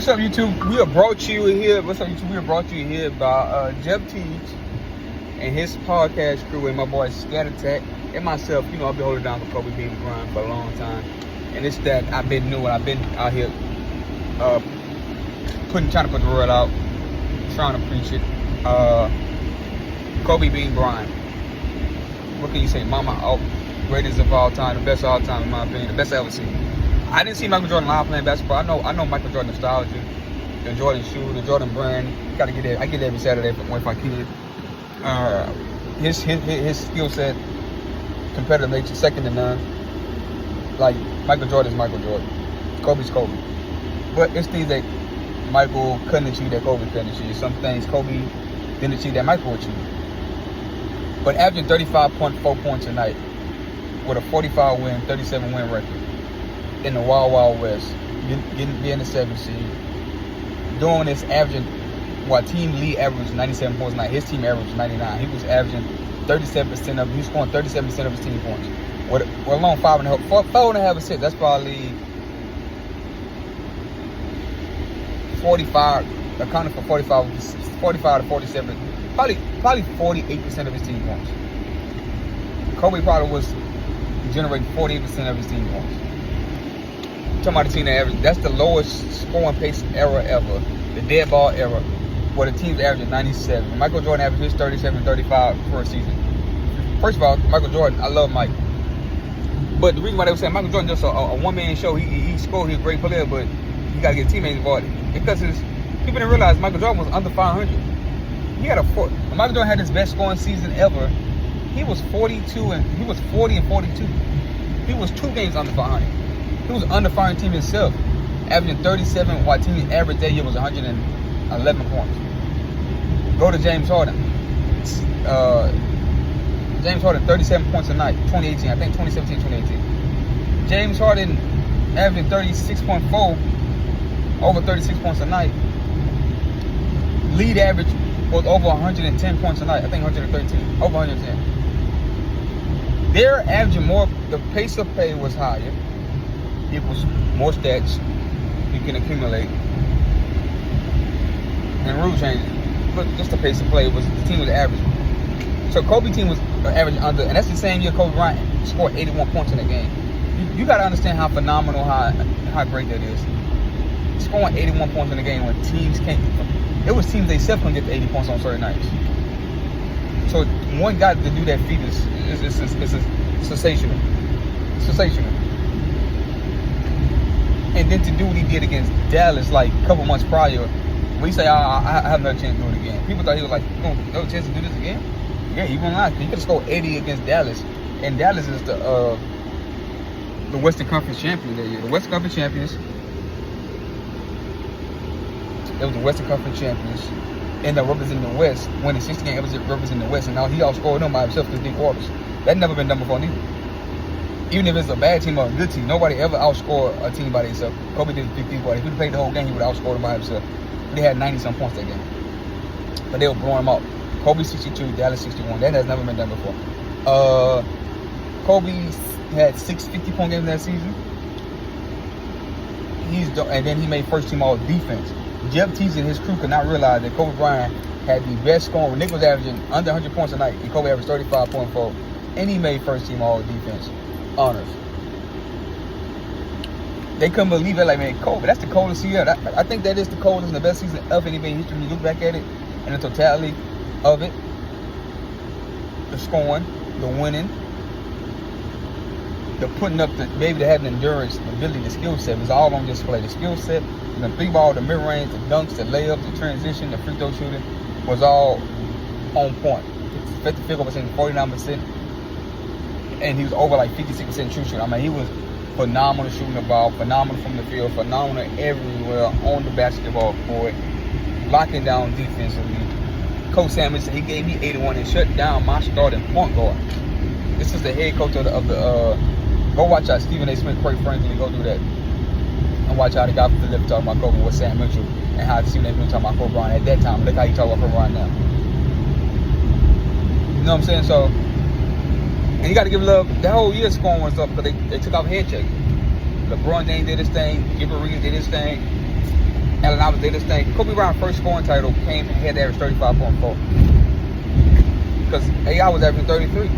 What's up, YouTube? We have brought you here. What's up, YouTube? We have brought you here by Jeff Teach and his podcast crew and my boy Scat Attack and myself. You know, I've been holding down for Kobe being Bryant for a long time, and it's that I've been new and I've been out here trying to put the word out, trying to preach it. Kobe being Bryant. What can you say? Mama, greatest of all time, the best of all time in my opinion, the best I ever seen. I didn't see Michael Jordan live playing basketball. I know Michael Jordan nostalgia, the Jordan shoe, the Jordan brand. You gotta get it. I get it every Saturday with my kid. His skill set, competitive nature, second to none. Like Michael Jordan is Michael Jordan. Kobe's Kobe. But it's things that Michael couldn't achieve that Kobe couldn't achieve. Some things Kobe didn't achieve that Michael achieved. But averaging 35.4 points a night with a 45 win, 37 win record in the Wild Wild West, being the 7th seed, doing this, averaging, while team lead averaged 97 points a night, his team averaged 99. He was averaging 37% he was scoring 37% of his team points. With alone 5.5 assists. That's probably 45, accounting for 45 to 47, probably 48% of his team points. Kobe probably was generating 48% of his team points. Talking about the team that average, that's the lowest scoring pace era ever, the dead ball era, where the team's averaging 97. Michael Jordan averaged his 37, 35 per season. First of all, Michael Jordan, I love Mike. But the reason why they were saying Michael Jordan just a one-man show, he scored, he's a great player, but you got to get teammates involved. Because people didn't realize Michael Jordan was under 500. He had when Michael Jordan had his best scoring season ever, he was 40 and 42. He was 2 games under 500. He was under 500 team himself, averaging 37, while team average that year was 111 points. Go to James Harden. James Harden, 37 points a night, 2018, I think 2017, 2018. James Harden averaging 36.4, over 36 points a night. League average was over 110 points a night, I think 113, over 110. They're averaging more, the pace of play was higher. It was more stats you can accumulate. And rule changes. But just the pace of play was, the team was average. So Kobe team was averaging under, and that's the same year Kobe Bryant scored 81 points in the game. You got to understand how phenomenal, how great that is. Scoring 81 points in the game when teams can't. It was teams they self couldn't get to 80 points on certain nights. So one guy to do that feat is sensational. Sensational. And then to do what he did against Dallas like a couple months prior, when he said, I have another chance to do it again. People thought he was like, no chance to do this again? Yeah, he won't lie. He could have scored 80 against Dallas. And Dallas is the Western Conference champion that year. The Western Conference champions. It was the Western Conference champions. And they're representing the West. Winning 60 games representing the West. And now he outscored them by himself because Dick Waters. That never been done before neither. Even if it's a bad team or a good team, nobody ever outscored a team by themselves. Kobe did 50 points. If he played the whole game, he would have outscored him by himself. They had 90-some points that game. But they were blowing him out. Kobe 62, Dallas 61. That has never been done before. Kobe had 6 50-point games that season. And then he made first team all defense. Jeff Teach and his crew could not realize that Kobe Bryant had the best scoring. Nick was averaging under 100 points a night, and Kobe averaged 35.4. And he made first team all defense honors. They couldn't believe it. Like, man, Kobe, that's the coldest year. I think that is the coldest and the best season of NBA history. When you look back at it and the totality of it, the scoring, the winning, the putting up, the having endurance, the ability, the skill set was all on display. The skill set, the 3-ball, the mid-range, the dunks, the layups, the transition, the free throw shooting was all on point. Effective field goal percentage 49%. And he was over like 56% true shooting. I mean, he was phenomenal shooting the ball, phenomenal from the field, phenomenal everywhere on the basketball court, locking down defensively. Coach Samuel said he gave me 81 and shut down my starting point guard. This is the head coach of the go watch out Stephen A. Smith, Craig Franklin, go do that. And watch how the guy from the left talking about Kobe with Sam Mitchell and how Stephen A. Smith talking about Kobe Bryant at that time. Look how he talk about Kobe Bryant now. You know what I'm saying? So, and you got to give love. That whole year scoring was up because they took off head check. LeBron James did his thing. Gilbert Arenas did his thing. Allen Iverson did this thing. Kobe Bryant first scoring title came and had to average 35.4. Because AI was averaging 33.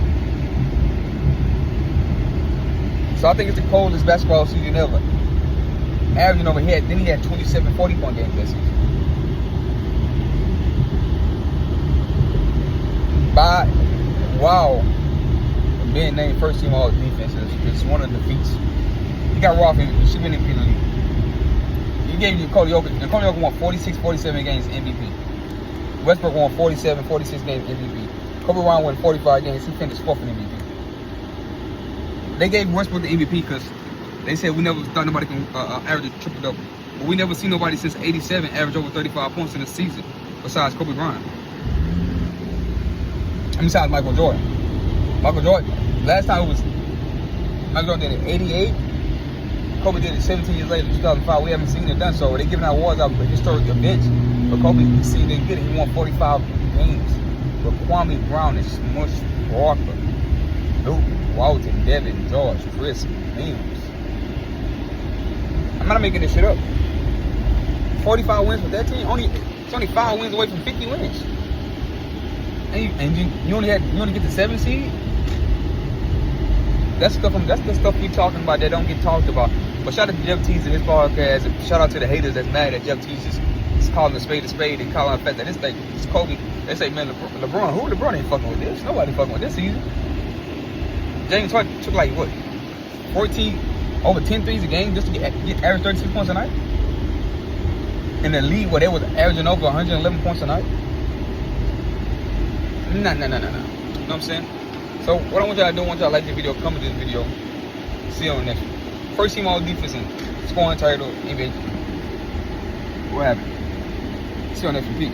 So I think it's the coldest basketball season ever. Averaging over here, then he had 27 40-point games that season. Wow. Being named first team all defense is one of the defeats. He got raw. He should have been in the league. He gave you Cody Jokic. And Cody Jokic won 46, 47 games MVP. Westbrook won 47, 46 games MVP. Kobe Bryant won 45 games. He finished 4th in MVP. They gave Westbrook the MVP because they said we never thought nobody can average a triple-double. But we never seen nobody since '87 average over 35 points in a season besides Kobe Bryant. And besides Michael Jordan. Michael Jordan, last time it was Michael Jordan did it 88. Kobe did it 17 years later, 2005. We haven't seen it done, so they're giving out awards out for historic events. But Kobe, you see, they did it. He won 45 games with Kwame Brown and Smush Parker, Luke Walton, Devin, George, Chris, Mims. I'm not making this shit up. 45 wins with that team. It's only 5 wins away from 50 wins. And you only get the 7th seed. That's the stuff we talking about that don't get talked about. But shout out to Jeff Tease and his podcast. And shout out to the haters that's mad at Jeff Tease is calling a spade and calling a fact that this thing is Kobe. They say, man, LeBron, LeBron ain't fucking with this. Nobody fucking with this season. James Harden took like what, 14 over 10 threes a game just to get average 36 points a night. In the league where they was averaging over 111 points a night. No. You know what I'm saying? So what I want y'all to do, I want y'all to like the video, comment this video. See you on the next one. First team all defense and scoring title, NBA. What happened? See you on the next one. Peace.